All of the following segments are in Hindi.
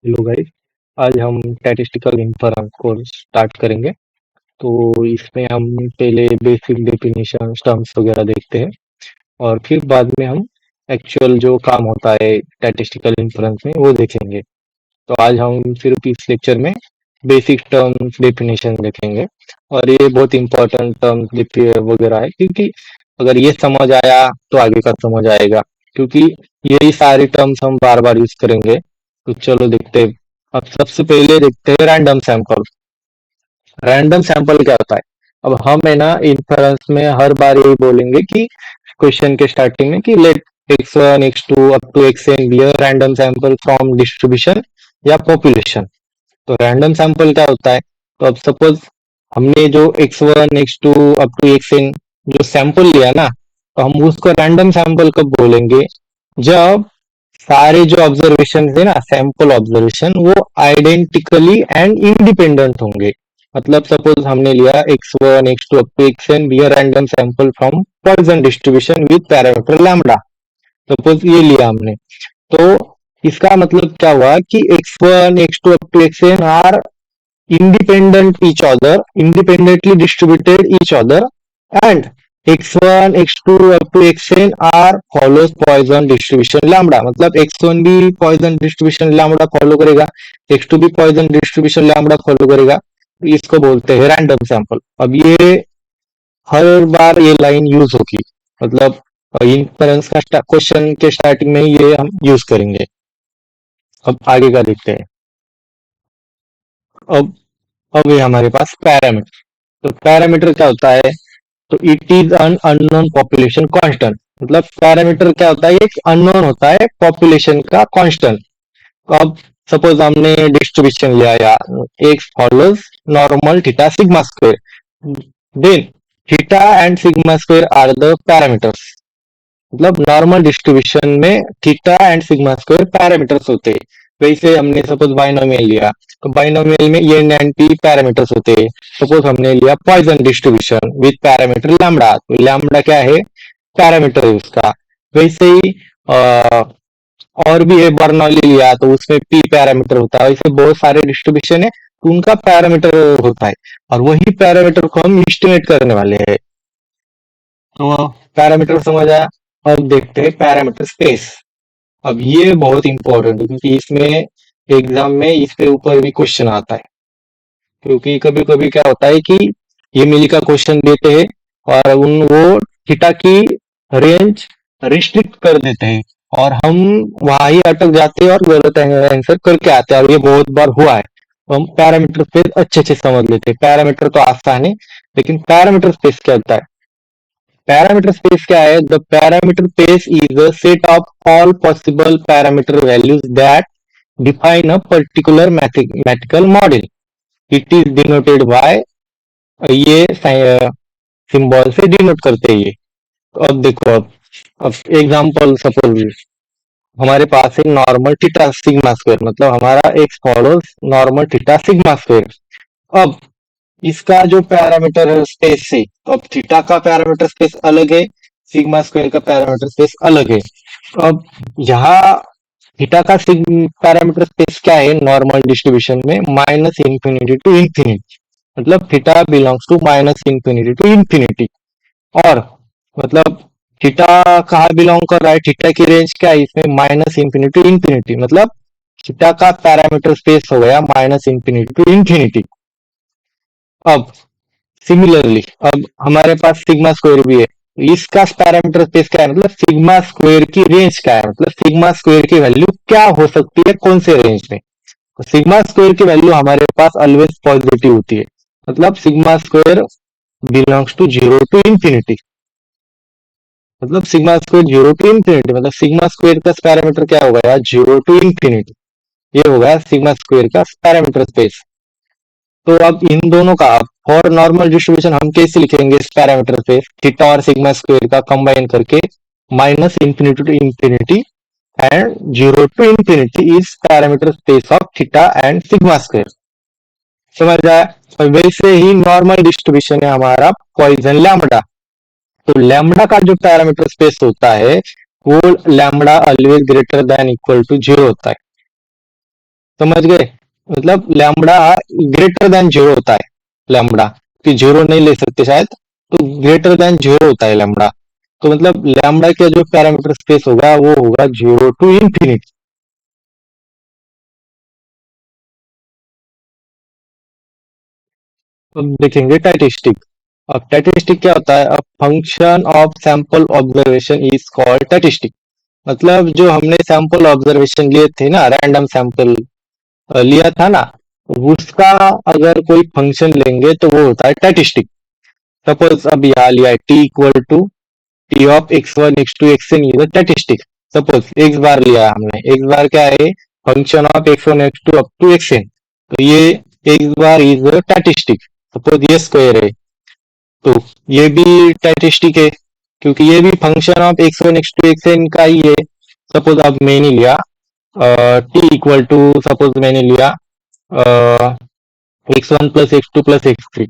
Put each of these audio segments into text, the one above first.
Hello guys. आज हम स्टैटिस्टिकल इन्फरेंस को स्टार्ट करेंगे। तो इसमें हम पहले बेसिक डेफिनेशन टर्म्स वगैरह देखते हैं और फिर बाद में हम एक्चुअल जो काम होता है स्टैटिस्टिकल इन्फरेंस में वो देखेंगे। तो आज हम सिर्फ इस लेक्चर में बेसिक टर्म्स डेफिनेशन देखेंगे और ये बहुत इंपॉर्टेंट टर्म्स वगैरह है, क्योंकि अगर ये समझ आया तो आगे का समझ आएगा, क्योंकि यही सारे टर्म्स हम बार बार यूज करेंगे। तो चलो देखते हैं। अब सबसे पहले देखते हैं रैंडम सैंपल। रैंडम सैंपल क्या होता है? अब हम है ना इन्फरेंस में हर बार यही बोलेंगे कि क्वेश्चन के स्टार्टिंग में कि let x1 x2 up to xn be a random sample from distribution या पॉपुलेशन। तो रैंडम सैंपल क्या होता है? तो अब सपोज हमने जो x1 x2 up to xn जो सैंपल लिया ना, तो हम उसको रैंडम सैंपल कब बोलेंगे? जब सारे जो ऑब्जर्वेशन है ना, सैंपल ऑब्जर्वेशन, वो आइडेंटिकली एंड इंडिपेंडेंट होंगे। मतलब सपोज हमने लिया x1 x2 up to xn be a random sample from Poisson distribution with parameter lambda. Suppose ये लिया हमने, तो इसका मतलब क्या हुआ कि x1 x2 up to xn are independently distributed each other, and x1 x2 up to xn are follows Poisson distribution lambda। मतलब x1 भी Poisson distribution lambda फॉलो करेगा, x2 भी Poisson distribution lambda फॉलो करेगा। इसको बोलते हैं रैंडम सैंपल। अब ये हर बार ये लाइन यूज होगी, मतलब इन्फरेंस का क्वेश्चन के स्टार्टिंग में ये हम यूज करेंगे। अब आगे का देखते हैं। अब अब ये हमारे पास पैरामीटर। तो पैरामीटर क्या होता है? तो it is an unknown population constant. मतलब पैरामीटर क्या होता है? एक अननोन होता है पॉपुलेशन का कांस्टेंट। तो अब सपोज हमने डिस्ट्रीब्यूशन लिया या X follows normal theta sigma square, then theta and sigma square are the parameters. मतलब नॉर्मल डिस्ट्रीब्यूशन में theta and sigma square parameters होते हैं। वैसे हमने सपोज बाइनोमियल लिया, तो बाइनोमियल में ये 90 पैरामीटर्स होते हैं। सपोज हमने लिया Poisson distribution with parameter lambda, तो लैम्बडा क्या है? पैरामीटर है उसका। वैसे ही और भी है, बर्नौली लिया तो उसमें पी पैरामीटर होता है। वैसे बहुत सारे डिस्ट्रीब्यूशन है तो उनका पैरामीटर होता है, और वही पैरामीटर को हम एस्टिमेट करने वाले हैं। तो पैरामीटर समझ आया। अब देखते हैं पैरामीटर स्पेस। अब ये बहुत इंपॉर्टेंट है, क्योंकि इसमें एग्जाम में इसके ऊपर भी क्वेश्चन आता है। क्योंकि कभी कभी क्या होता है कि ये मिली का क्वेश्चन देते हैं और उन वो थीटा की रेंज रिस्ट्रिक्ट कर देते हैं, और हम वहां ही अटक जाते हैं और गलत आंसर करके आते हैं, और ये बहुत बार हुआ है। तो हम पैरामीटर स्पेस अच्छे से समझ लेते हैं। पैरामीटर तो आसान है, लेकिन पैरामीटर स्पेस क्या होता है? पैरामीटर स्पेस क्या है? The parameter space is a set of all possible parameter values that define a particular mathematical model. It is denoted by, ये सिंबल से डिनोट करते हैं ये। तो अब देखो, अब एग्जांपल सपोज हमारे पास है नॉर्मल थीटा सिग्मा स्क्वायर। मतलब हमारा x follows normal theta sigma square. अब इसका जो पैरामीटर स्पेस है, तो अब थीटा का पैरामीटर स्पेस अलग है, सिग्मा स्क्वायर का पैरामीटर स्पेस अलग है। तो अब यहाँ थीटा का पैरामीटर स्पेस क्या है नॉर्मल डिस्ट्रीब्यूशन में? Minus infinity to infinity. मतलब theta belongs to minus infinity to infinity. और मतलब थीटा कहाँ बिलोंग कर रहा है? थीटा की रेंज क्या है इसमें? Minus infinity to infinity. मतलब थीटा का पैरामीटर स्पेस हो गया माइनस इंफिनिटी टू इंफिनिटी। अब सिमिलरली अब हमारे पास सिग्मा स्क्वायर भी है, तो इसका पैरामीटर स्पेस क्या है? मतलब सिग्मा स्क्वायर की रेंज क्या है? मतलब सिग्मा स्क्वायर की वैल्यू क्या हो सकती है कौन से रेंज में? तो सिग्मा स्क्वायर की वैल्यू हमारे पास ऑलवेज पॉजिटिव होती है। मतलब sigma square belongs to zero to infinity. मतलब sigma square zero to infinity, मतलब सिग्मा स्क्वायर का पैरामीटर क्या हो गया? Zero to infinity. ये हो गया सिग्मा स्क्वायर का पैरामीटर स्पेस। तो अब इन दोनों का फॉर नॉर्मल डिस्ट्रीब्यूशन हम कैसे लिखेंगे इस पैरामीटर स्पेस? थीटा और सिग्मा स्क्वायर का कंबाइन करके minus infinity to infinity and zero to infinity is parameter space of theta and sigma square. समझ आया? और वैसे ही नॉर्मल डिस्ट्रीब्यूशन है हमारा पॉइसन लैम्बडा। तो लैम्बडा का जो पैरामीटर स्पेस होता है वो lambda always greater than equal to zero होता है। समझ गए? मतलब लैम्बडा ग्रेटर देन जीरो होता है लैम्बडा, कि जीरो नहीं ले सकते शायद, तो ग्रेटर देन जीरो होता है लैम्बडा। तो मतलब लैम्बडा का जो पैरामीटर स्पेस होगा वो होगा जीरो टू इंफिनिटी। अब देखेंगे स्टैटिस्टिक। अब स्टैटिस्टिक क्या होता है? A function of sample observation is called statistic. मतलब जो हमने सैंपल ऑब्जर्वेशन लिए थे ना, रैंडम सैंपल लिया था ना, उसका अगर कोई फंक्शन लेंगे तो वो होता है स्टैटिस्टिक। सपोज अब यहाँ लिया है T equal to T of X one X two X N, ये स्टैटिस्टिक। सपोज एक्स बार लिया है हमने, एक्स बार क्या है? Function of X one X two up to X N, तो ये X bar is statistic. Suppose ये स्क्वायर है, तो ये भी स्टैटिस्टिक है, क्योंकि ये भी function of X one X two X N का ही है। सपोज अब मैंने लिया टी इक्वल टू, सपोज मैंने लिया x one plus x two plus x three,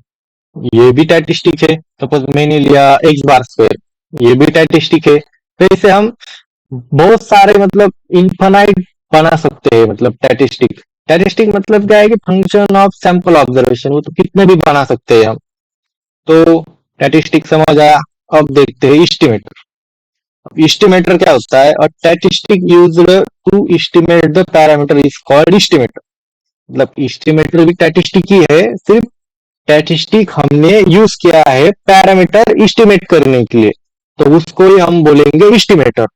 ये भी स्टैटिस्टिक है। सपोज मैंने लिया एक्स बार स्क्वायर, ये भी स्टैटिस्टिक है। तो इसे हम बहुत सारे मतलब इन्फानाइट बना सकते हैं, मतलब स्टैटिस्टिक। स्टैटिस्टिक मतलब क्या है कि फंक्शन ऑफ सैंपल ऑब्जर्वेशन, वो तो कितने भी बना सकते हैं हम। तो स्टैटिस्टिक समझ आया। अब देखते हैं इस्टिमेटर। इस्टिमेटर क्या होता है? और statistic used to estimate the parameter is called estimator. मतलब इस्टिमेटर भी स्टैटिस्टिक ही है, सिर्फ स्टैटिस्टिक हमने यूज किया है पैरामीटर एस्टिमेट करने के लिए, तो उसको ही हम बोलेंगे इस्टिमेटर।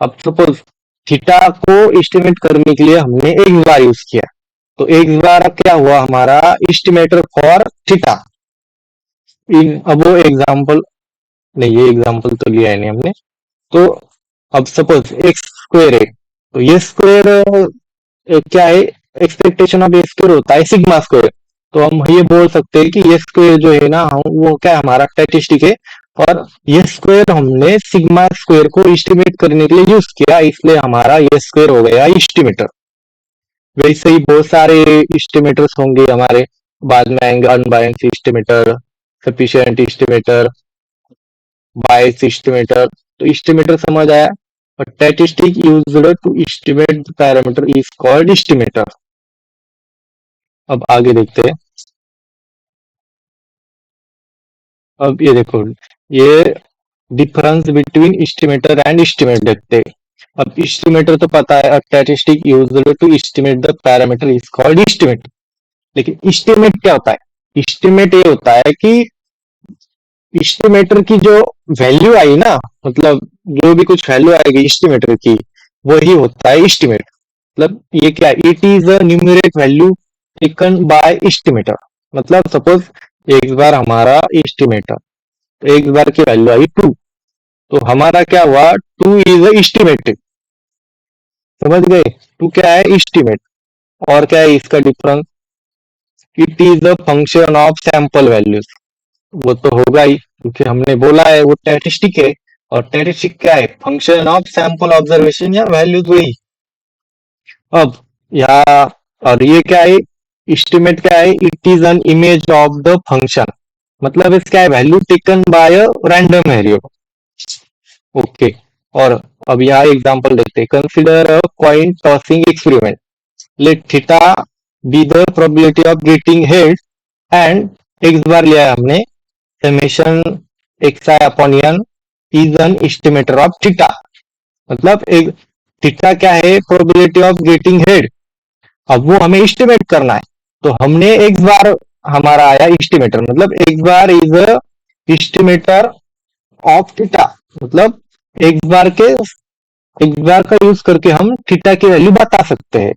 अब सपोज थीटा को एस्टिमेट करने के लिए हमने एक बार यूज किया, तो एक बार क्या हुआ हमारा एस्टिमेटर फॉर थीटा। इन अब वो एग्जांपल नहीं, ये एग्जांपल तो लिया है नहीं हमने। तो अब सपोज एक्स स्क्वायर है, तो ये स्क्वायर क्या है? एक्सपेक्टेशन ऑफ ए स्क्वायर होता है सिग्मा स्क्वायर। तो हम ये बोल सकते हैं कि ये स्क्वायर जो है ना, वो क्या है? हमारा स्टैटिस्टिक है। और ये स्क्वायर हमने सिग्मा स्क्वायर को एस्टिमेट करने के लिए यूज किया, इसलिए हमारा ये स्क्वायर हो गया एस्टिमेटर। वैसे ही बहुत सारे एस्टिमेटर्स होंगे हमारे, बाद में आएंगे unbiased estimator, sufficient estimator, bias estimator. तो एस्टिमेटर समझ आया। और statistic used to estimate the parameter is called estimator. अब आगे देखते हैं। अब ये देखो, ये difference between estimator and estimate देखते हैं। अब एस्टिमेटर तो पता है, statistic used to estimate the parameter is called estimate. लेकिन एस्टिमेट क्या होता है? एस्टिमेट ये होता है कि एस्टिमेटर की जो वैल्यू आई ना, मतलब जो भी कुछ वैल्यू आएगी एस्टिमेटर की, वही होता है एस्टिमेट। मतलब ये क्या? It is a numeric value taken bye estimator. मतलब सपोज एक बार हमारा एस्टिमेटर, तो एक बार की वैल्यू आई टू, तो हमारा क्या हुआ? Two is estimated. समझ गए? टू क्या है? एस्टिमेट। और क्या है इसका difference? It is a function of sample values. वो तो होगा ही, क्योंकि हमने बोला है वो स्टैटिस्टिक है। और स्टैटिस्टिक क्या है? फंक्शन ऑफ सैंपल ऑब्जर्वेशन या वैल्यूज वही। अब यहाँ, और ये क्या है? एस्टिमेट क्या है? It is an image of the function. मतलब इसका है value taken by a random variable. Okay. और अब यहाँ एग्जांपल देखते हैं। Consider a coin tossing experiment. Let theta be the probability of getting head, and X बार लिया है हमने, summation X I upon N is an estimator of theta. मतलब एक थीटा क्या है? Probability of getting head. अब वो हमें एस्टिमेट करना है, तो हमने एक्स बार, हमारा आया एस्टिमेटर, मतलब x bar is estimator of theta. मतलब एक्स बार का यूज करके हम थीटा की वैल्यू बता सकते हैं।